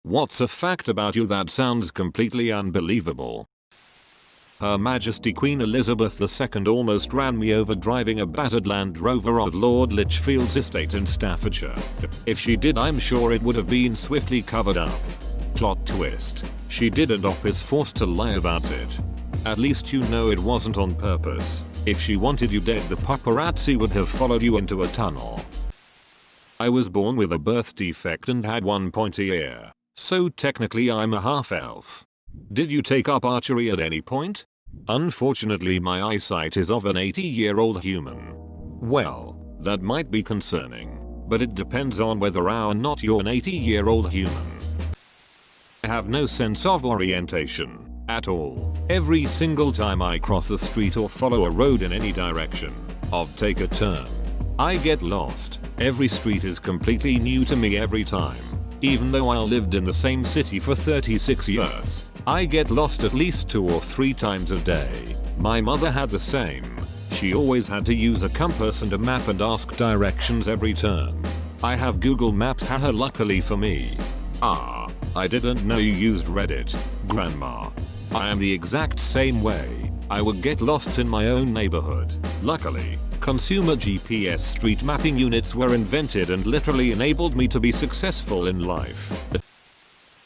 What's a fact about you that sounds completely unbelievable? Her Majesty Queen Elizabeth II almost ran me over driving a battered Land Rover off Lord Lichfield's estate in Staffordshire. If she did, I'm sure it would have been swiftly covered up. Plot twist. She didn't or is forced to lie about it. At least you know it wasn't on purpose. If she wanted you dead, the paparazzi would have followed you into a tunnel. I was born with a birth defect and had one pointy ear, so technically I'm a half-elf. Did you take up archery at any point? Unfortunately, my eyesight is of an 80-year-old human. Well, that might be concerning, but it depends on whether or not you're an 80-year-old human. I have no sense of orientation at all. Every single time I cross a street or follow a road in any direction, or take a turn, I get lost. Every street is completely new to me every time. Even though I lived in the same city for 36 years, I get lost at least 2 or 3 times a day. My mother had the same. She always had to use a compass and a map and ask directions every turn. I have Google Maps, haha, luckily for me. Ah, I didn't know you used Reddit, Grandma. I am the exact same way. I would get lost in my own neighborhood. Luckily, consumer GPS street mapping units were invented and literally enabled me to be successful in life.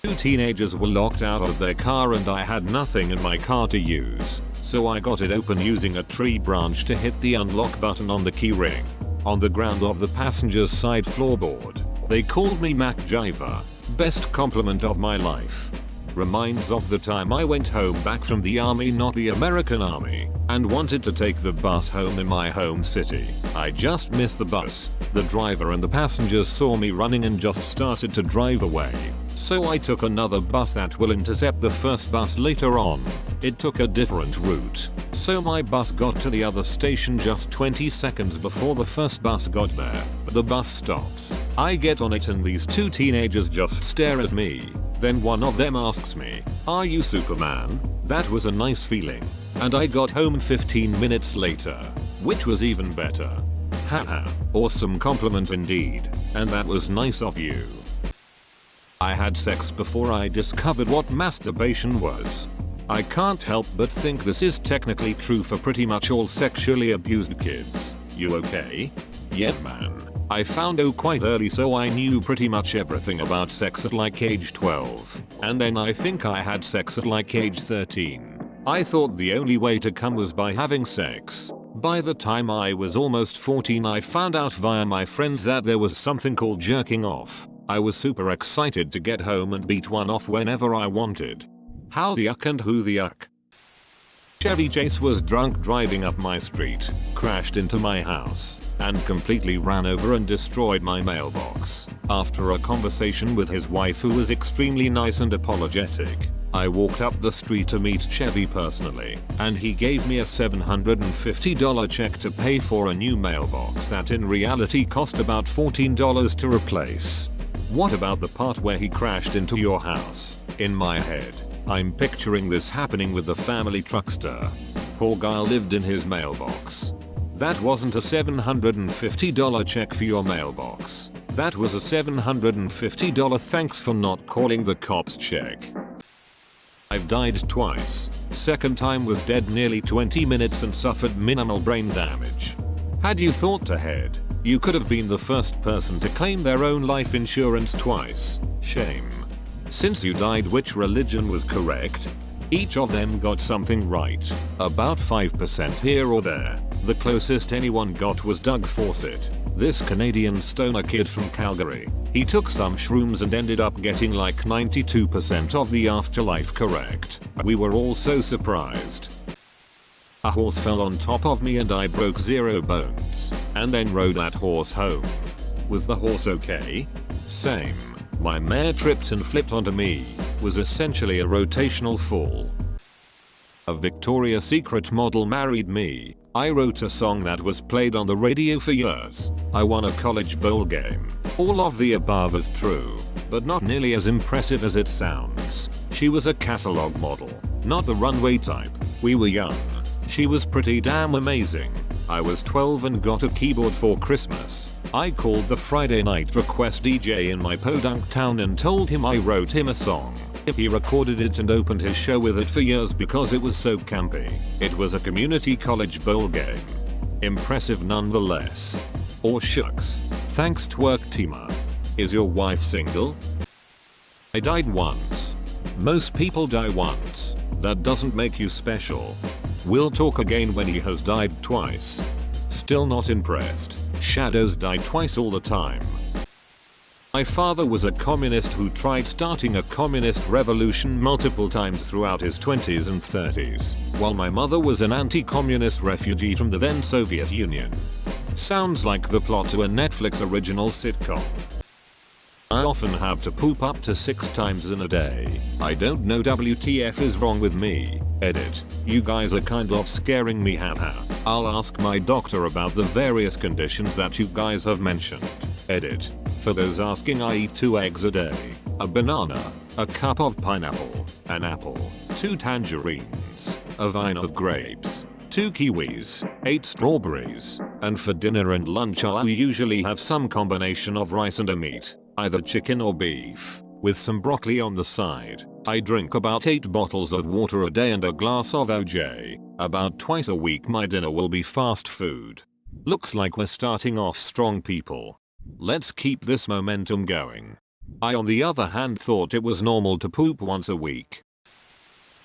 2 teenagers were locked out of their car and I had nothing in my car to use, so I got it open using a tree branch to hit the unlock button on the key ring. On the ground of the passenger's side floorboard, they called me MacGyver. Best compliment of my life. Reminds of the time I went home back from the army, not the American army, and wanted to take the bus home in my home city. I just missed the bus. The driver and the passengers saw me running and just started to drive away. So I took another bus that will intercept the first bus later on. It took a different route, so my bus got to the other station just 20 seconds before the first bus got there. The bus stops. I get on it and these 2 teenagers just stare at me. Then one of them asks me, "Are you Superman?" That was a nice feeling. And I got home 15 minutes later, which was even better. Haha, awesome compliment indeed. And that was nice of you. I had sex before I discovered what masturbation was. I can't help but think this is technically true for pretty much all sexually abused kids. You okay? Yeah man. I found out quite early, so I knew pretty much everything about sex at like age 12. And then I think I had sex at like age 13. I thought the only way to come was by having sex. By the time I was almost 14, I found out via my friends that there was something called jerking off. I was super excited to get home and beat one off whenever I wanted. How the yuck and who the yuck. Chevy Chase was drunk driving up my street, crashed into my house, and completely ran over and destroyed my mailbox. After a conversation with his wife, who was extremely nice and apologetic, I walked up the street to meet Chevy personally, and he gave me a $750 check to pay for a new mailbox that in reality cost about $14 to replace. What about the part where he crashed into your house? In my head, I'm picturing this happening with the family truckster. Poor guy lived in his mailbox. That wasn't a $750 check for your mailbox. That was a $750 thanks for not calling the cops check. I've died twice. Second time was dead nearly 20 minutes and suffered minimal brain damage. Had you thought ahead, you could have been the first person to claim their own life insurance twice. Shame. Since you died, which religion was correct? Each of them got something right. About 5% here or there. The closest anyone got was Doug Fawcett, this Canadian stoner kid from Calgary. He took some shrooms and ended up getting like 92% of the afterlife correct. We were all so surprised. A horse fell on top of me and I broke 0 bones, and then rode that horse home. Was the horse okay? Same. My mare tripped and flipped onto me. Was essentially a rotational fall. A Victoria's Secret model married me. I wrote a song that was played on the radio for years. I won a college bowl game. All of the above is true, but not nearly as impressive as it sounds. She was a catalog model, not the runway type. We were young. She was pretty damn amazing. I was 12 and got a keyboard for Christmas. I called the Friday night request DJ in my podunk town and told him I wrote him a song. He recorded it and opened his show with it for years because it was so campy. It was a community college bowl game. Impressive nonetheless. Or shucks. Thanks twerk teamer. Is your wife single? I died once. Most people die once. That doesn't make you special. We'll talk again when he has died twice. Still not impressed. Shadows die twice all the time. My father was a communist who tried starting a communist revolution multiple times throughout his 20s and 30s, while my mother was an anti-communist refugee from the then Soviet Union. Sounds like the plot to a Netflix original sitcom. I often have to poop up to 6 times in a day. I don't know WTF is wrong with me. Edit. You guys are kind of scaring me, haha. I'll ask my doctor about the various conditions that you guys have mentioned. Edit. For those asking, I eat 2 eggs a day, a banana, a cup of pineapple, an apple, 2 tangerines, a vine of grapes, 2 kiwis, 8 strawberries, and for dinner and lunch I'll usually have some combination of rice and a meat, either chicken or beef, with some broccoli on the side. I drink about 8 bottles of water a day and a glass of OJ. About twice a week my dinner will be fast food. Looks like we're starting off strong, people. Let's keep this momentum going. I on the other hand thought it was normal to poop once a week.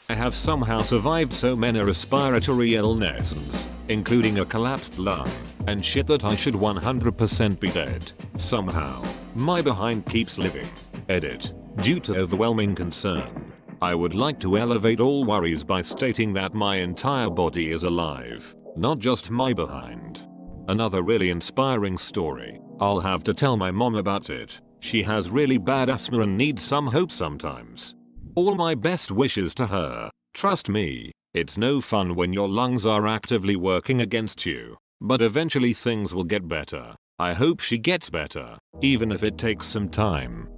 I have somehow survived so many respiratory illnesses, including a collapsed lung, and shit that I should 100% be dead. Somehow, my behind keeps living. Edit. Due to overwhelming concern, I would like to elevate all worries by stating that my entire body is alive, not just my behind. Another really inspiring story. I'll have to tell my mom about it. She has really bad asthma and needs some hope sometimes. All my best wishes to her. Trust me, it's no fun when your lungs are actively working against you, but eventually things will get better. I hope she gets better, even if it takes some time.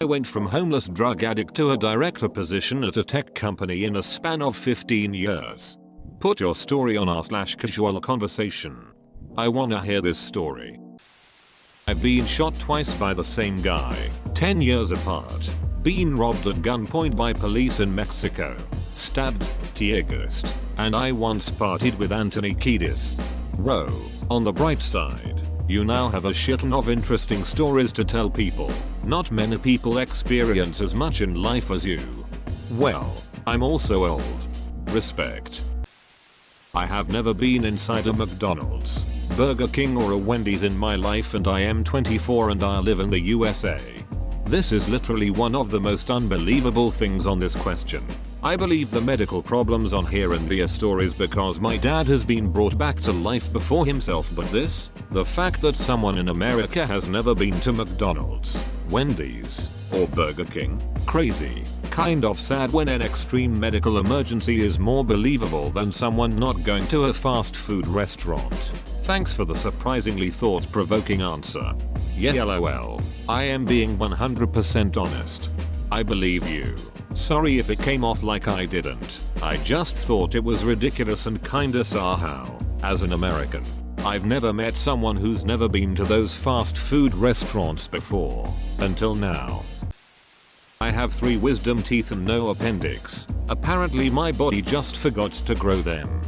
I went from homeless drug addict to a director position at a tech company in a span of 15 years. Put your story on r/casual conversation. I wanna hear this story. I've been shot twice by the same guy, 10 years apart. Been robbed at gunpoint by police in Mexico. Stabbed, tear-gassed, and I once partied with Anthony Kiedis. Row, on the bright side, you now have a shitton of interesting stories to tell people. Not many people experience as much in life as you. Well, I'm also old. Respect. I have never been inside a McDonald's, Burger King or a Wendy's in my life, and I am 24 and I live in the USA. This is literally one of the most unbelievable things on this question. I believe the medical problems on here and the stories because my dad has been brought back to life before himself, but this, the fact that someone in America has never been to McDonald's, Wendy's, or Burger King, crazy. Kind of sad when an extreme medical emergency is more believable than someone not going to a fast food restaurant. Thanks for the surprisingly thought-provoking answer. Yeah, lol. I am being 100% honest. I believe you. Sorry if it came off like I didn't. I just thought it was ridiculous and kinda saw how, as an American, I've never met someone who's never been to those fast food restaurants before. Until now. I have 3 wisdom teeth and no appendix. Apparently my body just forgot to grow them.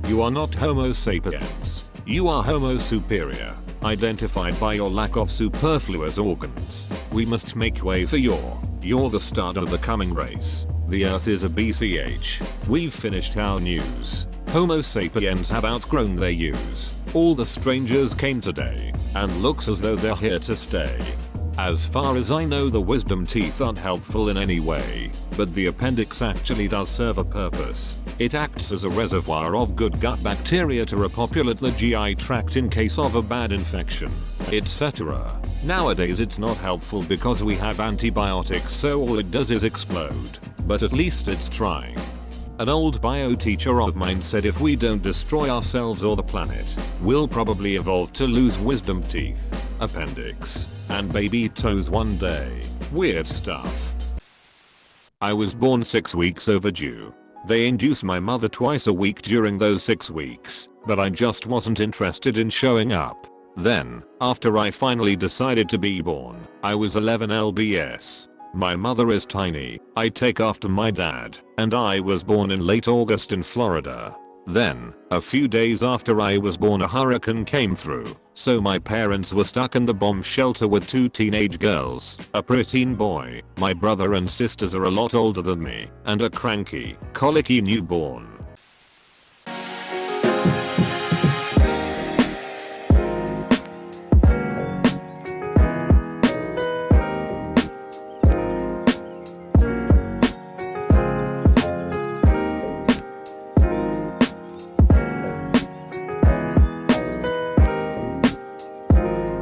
You are not Homo sapiens. You are Homo superior. Identified by your lack of superfluous organs. We must make way for you're the start of the coming race. The earth is a BCH. We've finished our news. Homo sapiens have outgrown their use. All the strangers came today, and looks as though they're here to stay. As far as I know, the wisdom teeth aren't helpful in any way, but the appendix actually does serve a purpose. It acts as a reservoir of good gut bacteria to repopulate the GI tract in case of a bad infection, etc. Nowadays it's not helpful because we have antibiotics, so all it does is explode, but at least it's trying. An old bio teacher of mine said if we don't destroy ourselves or the planet, we'll probably evolve to lose wisdom teeth, appendix, and baby toes one day. Weird stuff. I was born 6 weeks overdue. They induced my mother twice a week during those 6 weeks, but I just wasn't interested in showing up. Then, after I finally decided to be born, I was 11 lbs. My mother is tiny, I take after my dad, and I was born in late August in Florida. Then, a few days after I was born, a hurricane came through, so my parents were stuck in the bomb shelter with 2 teenage girls, a preteen boy, my brother and sisters are a lot older than me, and a cranky, colicky newborn.